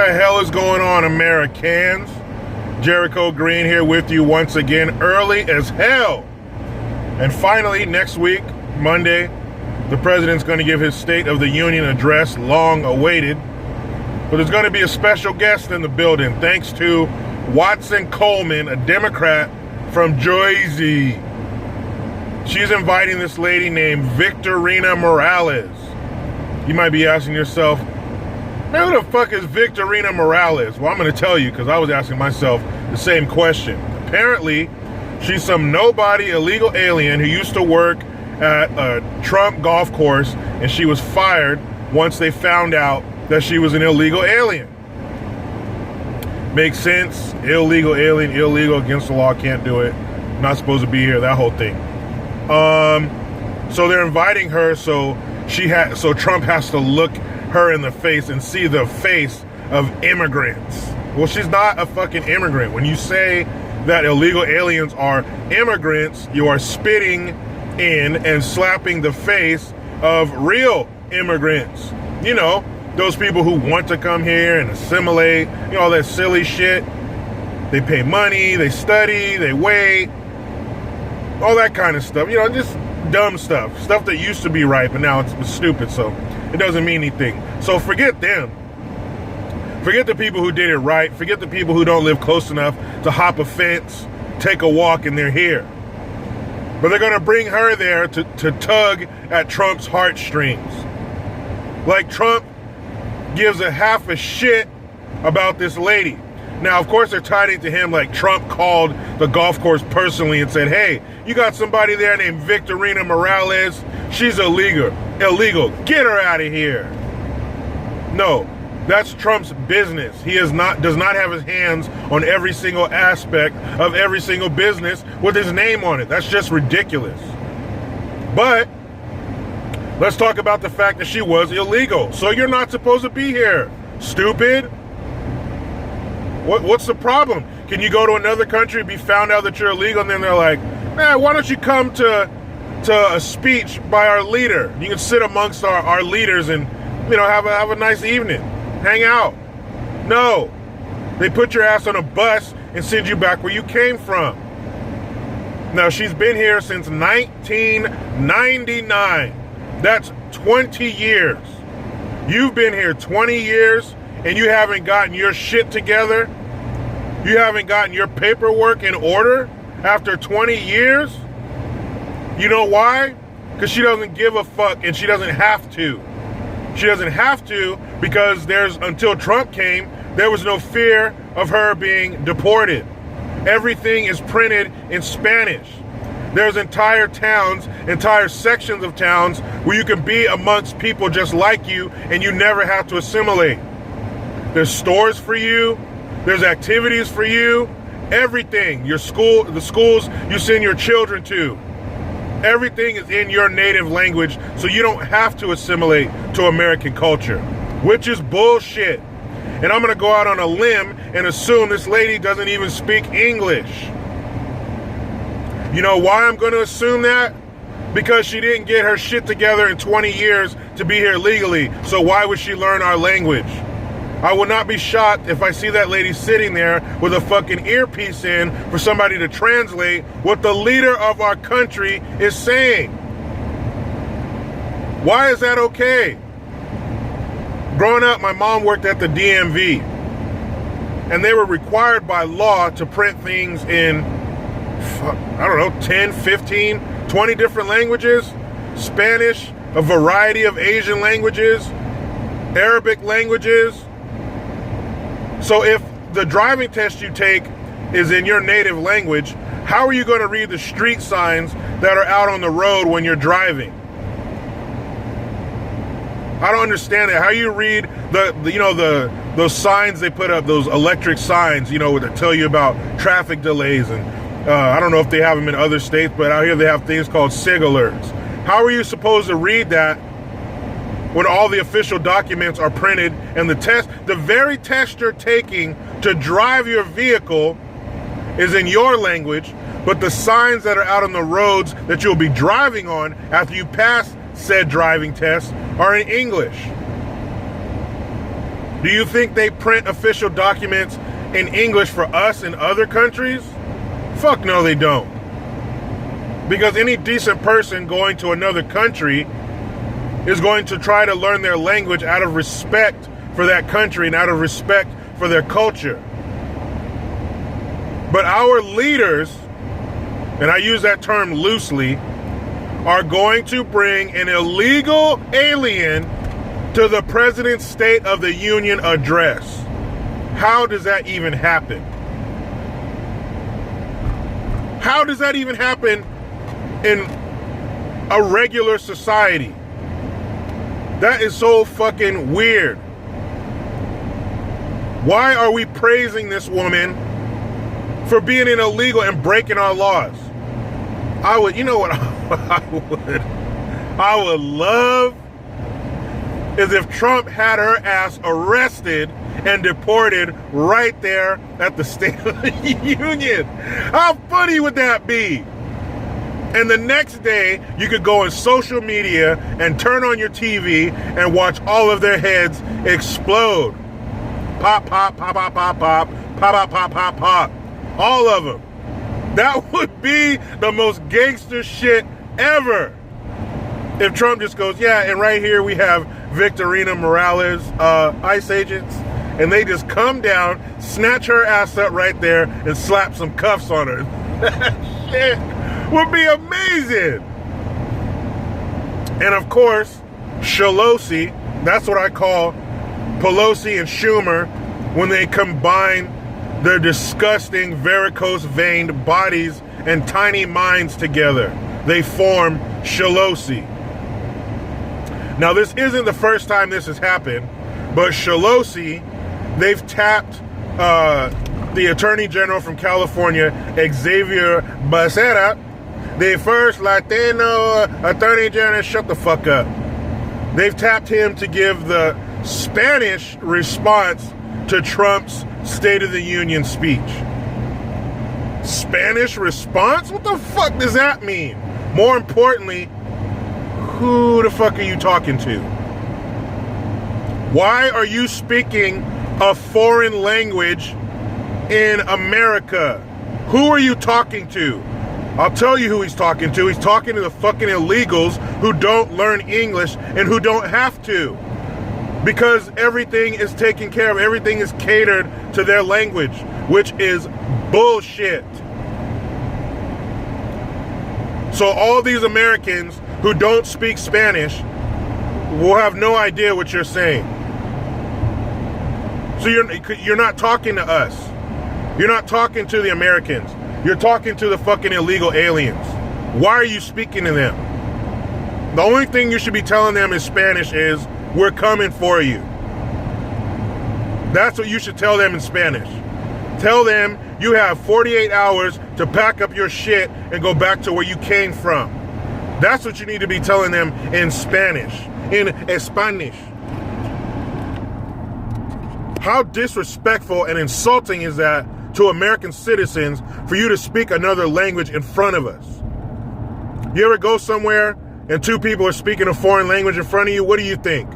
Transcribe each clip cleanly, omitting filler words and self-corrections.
the hell is going on, Americans? Jericho Green here with you once again, early as hell. And finally, next week, Monday, the president's going to give his State of the Union address, long awaited. But there's going to be a special guest in the building, thanks to Watson Coleman, a Democrat from Jersey. She's inviting this lady named Victorina Morales. You might be asking yourself, man, who the fuck is Victorina Morales? Well, I'm going to tell you because I was asking myself the same question. Apparently, she's some nobody illegal alien who used to work at a Trump golf course, and she was fired once they found out that she was an illegal alien. Makes sense. Illegal alien, illegal, against the law, can't do it. Not supposed to be here, that whole thing. So they're inviting her, so Trump has to look her in the face and see the face of immigrants. Well, she's not a fucking immigrant. When you say that illegal aliens are immigrants, you are spitting in and slapping the face of real immigrants. You know, those people who want to come here and assimilate, you know, all that silly shit. They pay money, they study, they wait, all that kind of stuff. You know, just dumb stuff. Stuff that used to be right, but now it's stupid, so it doesn't mean anything. So forget them. Forget the people who did it right. Forget the people who don't live close enough to hop a fence, take a walk, and they're here. But they're going to bring her there to tug at Trump's heartstrings. Like Trump gives a half a shit about this lady. Now, of course, they're tied into him like Trump called the golf course personally and said, hey, you got somebody there named Victorina Morales. She's illegal. Get her out of here. No, that's Trump's business. He does not have his hands on every single aspect of every single business with his name on it. That's just ridiculous. But let's talk about the fact that she was illegal. So you're not supposed to be here, stupid. What's the problem? Can you go to another country and be found out that you're illegal, and then they're like, man, why don't you come to a speech by our leader? You can sit amongst our leaders and, you know, have a nice evening, hang out. No, they put your ass on a bus and send you back where you came from. Now, she's been here since 1999. That's 20 years. You've been here 20 years and you haven't gotten your shit together. You haven't gotten your paperwork in order after 20 years. You know why? Because she doesn't give a fuck, and she doesn't have to. She doesn't have to because until Trump came, there was no fear of her being deported. Everything is printed in Spanish. There's entire towns, entire sections of towns where you can be amongst people just like you and you never have to assimilate. There's stores for you. There's activities for you. Everything. Your school, the schools you send your children to. Everything is in your native language, so you don't have to assimilate to American culture, which is bullshit. And I'm going to go out on a limb and assume this lady doesn't even speak English. You know why I'm going to assume that? Because she didn't get her shit together in 20 years to be here legally. So why would she learn our language? I will not be shocked if I see that lady sitting there with a fucking earpiece in for somebody to translate what the leader of our country is saying. Why is that okay? Growing up, my mom worked at the DMV, and they were required by law to print things in, I don't know, 10, 15, 20 different languages. Spanish, a variety of Asian languages, Arabic languages. So if the driving test you take is in your native language, how are you going to read the street signs that are out on the road when you're driving? I don't understand it. How you read those signs they put up, those electric signs, you know, that tell you about traffic delays, and I don't know if they have them in other states, but out here they have things called SIG alerts. How are you supposed to read that when all the official documents are printed and the very test you're taking to drive your vehicle is in your language, but the signs that are out on the roads that you'll be driving on after you pass said driving test are in English? Do you think they print official documents in English for us in other countries? Fuck no, they don't. Because any decent person going to another country is going to try to learn their language out of respect for that country and out of respect for their culture. But our leaders, and I use that term loosely, are going to bring an illegal alien to the President's State of the Union address. How does that even happen? How does that even happen in a regular society? That is so fucking weird. Why are we praising this woman for being an illegal and breaking our laws? You know what I would love is if Trump had her ass arrested and deported right there at the State of the Union. How funny would that be? And the next day, you could go on social media and turn on your TV and watch all of their heads explode. Pop, pop, pop, pop, pop, pop, pop, pop, pop, pop, pop. All of them. That would be the most gangster shit ever. If Trump just goes, yeah, and right here we have Victorina Morales, ICE agents, and they just come down, snatch her ass up right there, and slap some cuffs on her. That shit would be amazing. And of course, Schelosi, that's what I call Pelosi and Schumer when they combine their disgusting varicose-veined bodies and tiny minds together. They form Schelosi. Now, this isn't the first time this has happened, but Schelosi, they've tapped the Attorney General from California, Xavier Becerra, the first Latino Attorney General. Shut the fuck up. They've tapped him to give the Spanish response to Trump's State of the Union speech. Spanish response? What the fuck does that mean? More importantly, who the fuck are you talking to? Why are you speaking a foreign language in America? Who are you talking to? I'll tell you who he's talking to. He's talking to the fucking illegals who don't learn English and who don't have to. Because everything is taken care of. Everything is catered to their language, which is bullshit. So all these Americans who don't speak Spanish will have no idea what you're saying. So you're not talking to us. You're not talking to the Americans. You're talking to the fucking illegal aliens. Why are you speaking to them? The only thing you should be telling them in Spanish is, we're coming for you. That's what you should tell them in Spanish. Tell them you have 48 hours to pack up your shit and go back to where you came from. That's what you need to be telling them in Spanish. In Spanish. How disrespectful and insulting is that to American citizens for you to speak another language in front of us? You ever go somewhere and two people are speaking a foreign language in front of you? What do you think?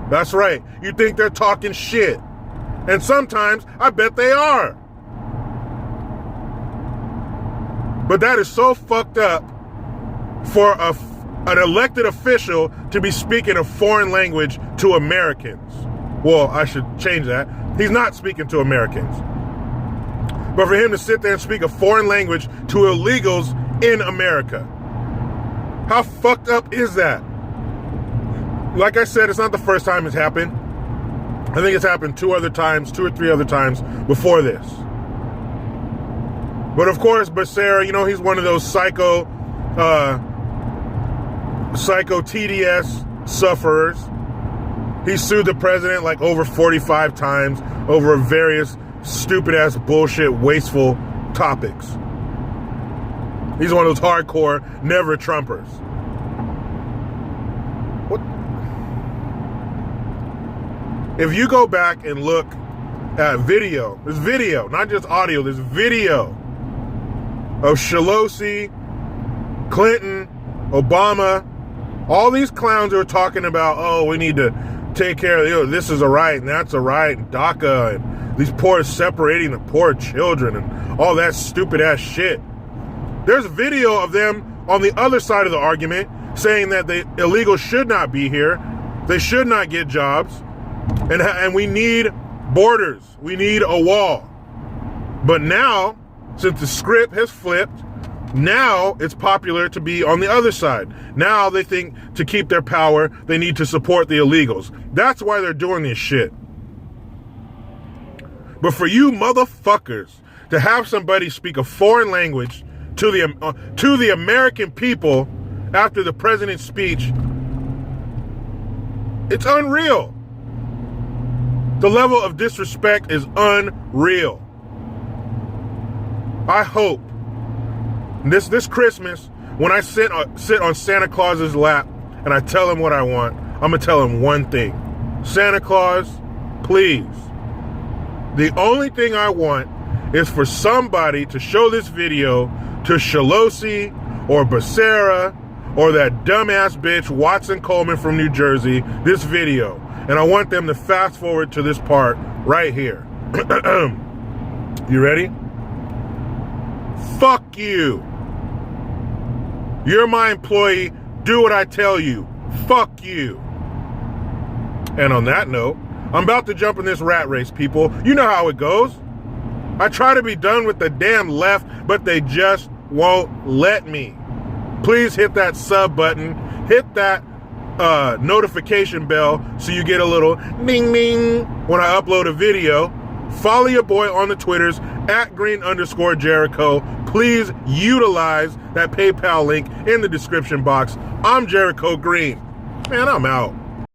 That's right. You think they're talking shit. And sometimes I bet they are. But that is so fucked up for an elected official to be speaking a foreign language to Americans. Well, I should change that. He's not speaking to Americans. But for him to sit there and speak a foreign language to illegals in America. How fucked up is that? Like I said, it's not the first time it's happened. I think it's happened 2 or 3 other times before this. But of course, Becerra, he's one of those psycho TDS sufferers. He sued the president like over 45 times over various stupid ass bullshit, wasteful topics. He's one of those hardcore never Trumpers. What? If you go back and look at video, there's video, not just audio, there's video of Schelosi, Clinton, Obama, all these clowns who are talking about, oh, we need to take care of, this is a right and that's a right, and DACA, and these poor, separating the poor children, and all that stupid ass shit. There's a video of them on the other side of the argument saying that the illegals should not be here, they should not get jobs, and we need borders, we need a wall. But now, since the script has flipped, now it's popular to be on the other side. Now they think to keep their power, they need to support the illegals. That's why they're doing this shit. But for you motherfuckers to have somebody speak a foreign language to the American people after the president's speech, it's unreal. The level of disrespect is unreal. I hope this Christmas, when I sit on Santa Claus's lap and I tell him what I want, I'm going to tell him one thing. Santa Claus, please. The only thing I want is for somebody to show this video to Schelosi or Becerra or that dumbass bitch Watson Coleman from New Jersey, this video. And I want them to fast forward to this part right here. You ready? Fuck you. You're my employee. Do what I tell you. Fuck you. And on that note, I'm about to jump in this rat race, people. You know how it goes. I try to be done with the damn left, but they just won't let me. Please hit that sub button. Hit that notification bell so you get a little ding ding when I upload a video. Follow your boy on the Twitters at @green_Jericho. Please utilize that PayPal link in the description box. I'm Jericho Green. Man, I'm out.